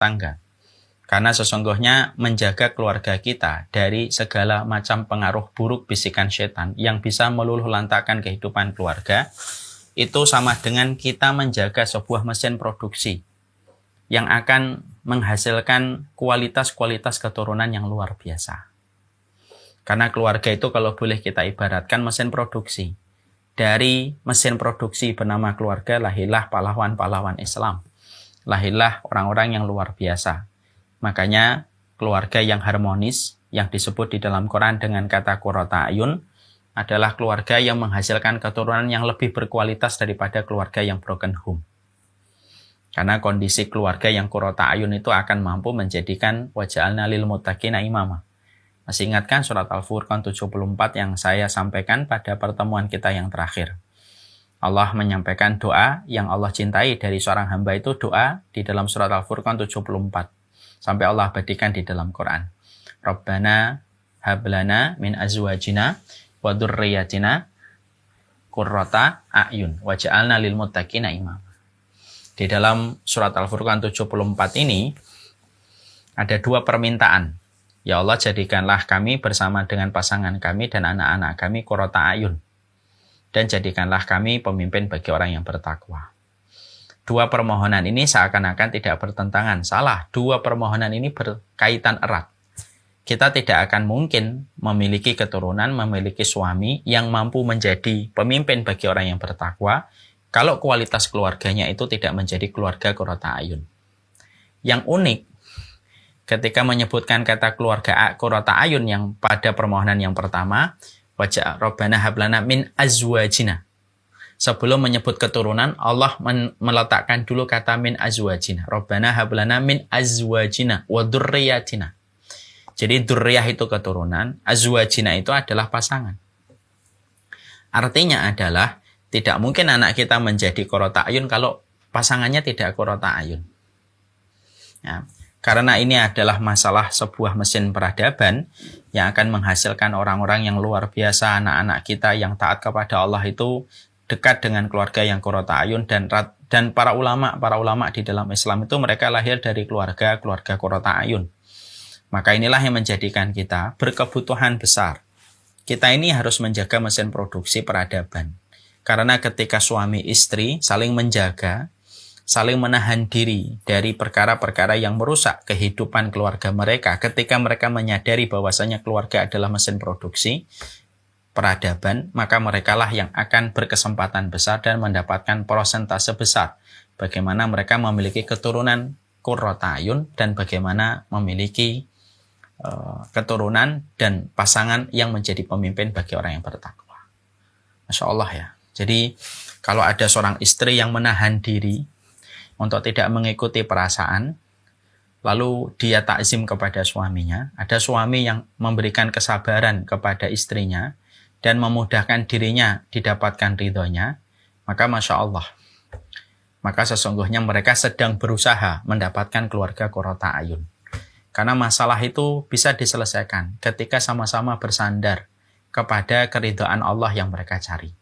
tangga. Karena sesungguhnya menjaga keluarga kita dari segala macam pengaruh buruk bisikan setan yang bisa meluluh lantakkan kehidupan keluarga, itu sama dengan kita menjaga sebuah mesin produksi yang akan menghasilkan kualitas-kualitas keturunan yang luar biasa. Karena keluarga itu kalau boleh kita ibaratkan mesin produksi. Dari mesin produksi bernama keluarga lahirlah pahlawan-pahlawan Islam. Lahirlah orang-orang yang luar biasa. Makanya keluarga yang harmonis yang disebut di dalam Quran dengan kata qurrata ayun adalah keluarga yang menghasilkan keturunan yang lebih berkualitas daripada keluarga yang broken home. Karena kondisi keluarga yang qurrata ayun itu akan mampu menjadikan waja'alna lil muttaqina imama. Masih ingatkan surat Al-Furqan 74 yang saya sampaikan pada pertemuan kita yang terakhir. Allah menyampaikan doa yang Allah cintai dari seorang hamba itu doa di dalam surat Al-Furqan 74. Sampai Allah abadikan di dalam Quran. Rabbana hablana min azwajina wa dzurriyyatina qurrata a'yun waj'alna lil muttaqina imama. Di dalam surat Al-Furqan 74 ini ada dua permintaan. Ya Allah, jadikanlah kami bersama dengan pasangan kami dan anak-anak kami qurrata a'yun. Dan jadikanlah kami pemimpin bagi orang yang bertakwa. Dua permohonan ini seakan-akan tidak bertentangan. Salah, dua permohonan ini berkaitan erat. Kita tidak akan mungkin memiliki keturunan, memiliki suami yang mampu menjadi pemimpin bagi orang yang bertakwa kalau kualitas keluarganya itu tidak menjadi keluarga qurrata ayun. Yang unik, ketika menyebutkan kata keluarga qurrata ayun yang pada permohonan yang pertama, wajah Rabbana hablana min azwajina. Sebelum menyebut keturunan, Allah meletakkan dulu kata min azwajina. Rabbana hablana min azwajina wa dzurriyyatina. Jadi dzurriyah itu keturunan, azwajina itu adalah pasangan. Artinya adalah tidak mungkin anak kita menjadi qurrata ayun kalau pasangannya tidak qurrata ayun. Ya, karena ini adalah masalah sebuah mesin peradaban yang akan menghasilkan orang-orang yang luar biasa, anak-anak kita yang taat kepada Allah itu dekat dengan keluarga yang qurrata ayun dan para ulama di dalam Islam itu mereka lahir dari keluarga qurrata ayun. Maka inilah yang menjadikan kita berkebutuhan besar. Kita ini harus menjaga mesin produksi peradaban. Karena ketika suami istri saling menjaga, saling menahan diri dari perkara-perkara yang merusak kehidupan keluarga mereka, ketika mereka menyadari bahwasanya keluarga adalah mesin produksi peradaban, maka merekalah yang akan berkesempatan besar dan mendapatkan persentase besar bagaimana mereka memiliki keturunan qurrata ayun dan bagaimana memiliki keturunan dan pasangan yang menjadi pemimpin bagi orang yang bertakwa. Masya Allah ya. Jadi kalau ada seorang istri yang menahan diri untuk tidak mengikuti perasaan, lalu dia takzim kepada suaminya, ada suami yang memberikan kesabaran kepada istrinya dan memudahkan dirinya didapatkan ridhonya, maka Masya Allah. Maka sesungguhnya mereka sedang berusaha mendapatkan keluarga qurrata ayun. Karena masalah itu bisa diselesaikan ketika sama-sama bersandar kepada keridhaan Allah yang mereka cari.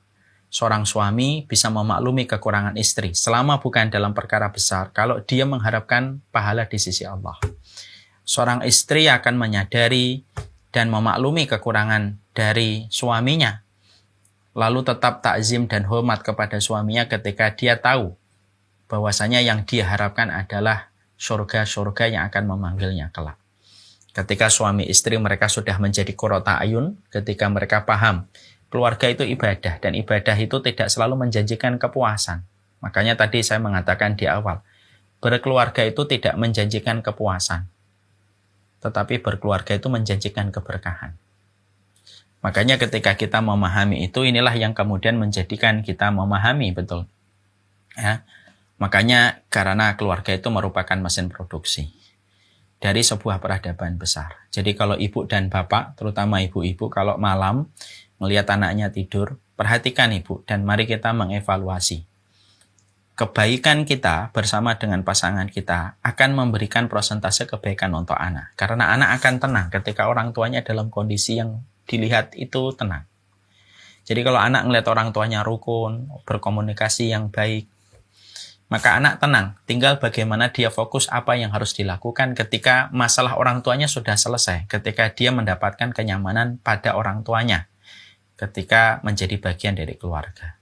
Seorang suami bisa memaklumi kekurangan istri selama bukan dalam perkara besar kalau dia mengharapkan pahala di sisi Allah. Seorang istri akan menyadari dan memaklumi kekurangan dari suaminya, lalu tetap takzim dan hormat kepada suaminya ketika dia tahu bahwasanya yang dia harapkan adalah surga-surga yang akan memanggilnya kelak. Ketika suami istri mereka sudah menjadi qurrata ayun, ketika mereka paham keluarga itu ibadah dan ibadah itu tidak selalu menjanjikan kepuasan. Makanya tadi saya mengatakan di awal, berkeluarga itu tidak menjanjikan kepuasan, tetapi berkeluarga itu menjanjikan keberkahan. Makanya ketika kita memahami itu, inilah yang kemudian menjadikan kita memahami betul. Ya. Makanya karena keluarga itu merupakan mesin produksi dari sebuah peradaban besar. Jadi kalau ibu dan bapak, terutama ibu-ibu, kalau malam melihat anaknya tidur, perhatikan ibu dan mari kita mengevaluasi. Kebaikan kita bersama dengan pasangan kita akan memberikan persentase kebaikan untuk anak. Karena anak akan tenang ketika orang tuanya dalam kondisi yang dilihat itu tenang. Jadi kalau anak melihat orang tuanya rukun, berkomunikasi yang baik, Maka anak tenang, tinggal bagaimana dia fokus apa yang harus dilakukan ketika masalah orang tuanya sudah selesai, ketika dia mendapatkan kenyamanan pada orang tuanya, ketika menjadi bagian dari keluarga.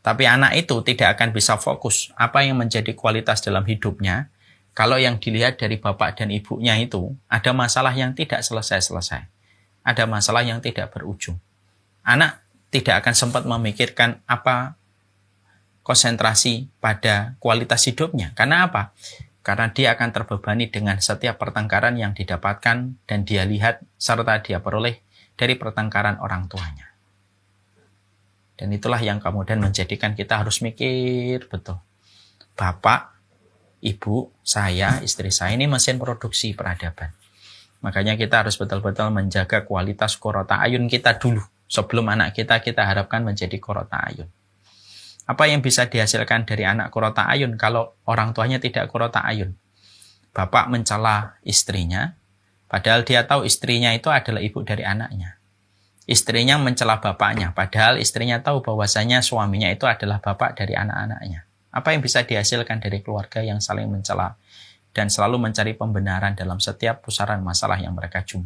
Tapi anak itu tidak akan bisa fokus apa yang menjadi kualitas dalam hidupnya kalau yang dilihat dari bapak dan ibunya itu ada masalah yang tidak selesai-selesai, ada masalah yang tidak berujung. Anak tidak akan sempat memikirkan apa konsentrasi pada kualitas hidupnya. Karena apa? Karena dia akan terbebani dengan setiap pertengkaran yang didapatkan dan dia lihat serta dia peroleh dari pertengkaran orang tuanya. Dan itulah yang kemudian menjadikan kita harus mikir betul. Bapak, ibu, saya, istri saya ini mesin produksi peradaban. Makanya kita harus betul-betul menjaga kualitas qurrata ayun kita dulu. Sebelum anak kita harapkan menjadi qurrata ayun. Apa yang bisa dihasilkan dari anak qurrata ayun kalau orang tuanya tidak qurrata ayun? Bapak mencela istrinya, padahal dia tahu istrinya itu adalah ibu dari anaknya. Istrinya mencela bapaknya, padahal istrinya tahu bahwasanya suaminya itu adalah bapak dari anak-anaknya. Apa yang bisa dihasilkan dari keluarga yang saling mencela dan selalu mencari pembenaran dalam setiap pusaran masalah yang mereka jumpai?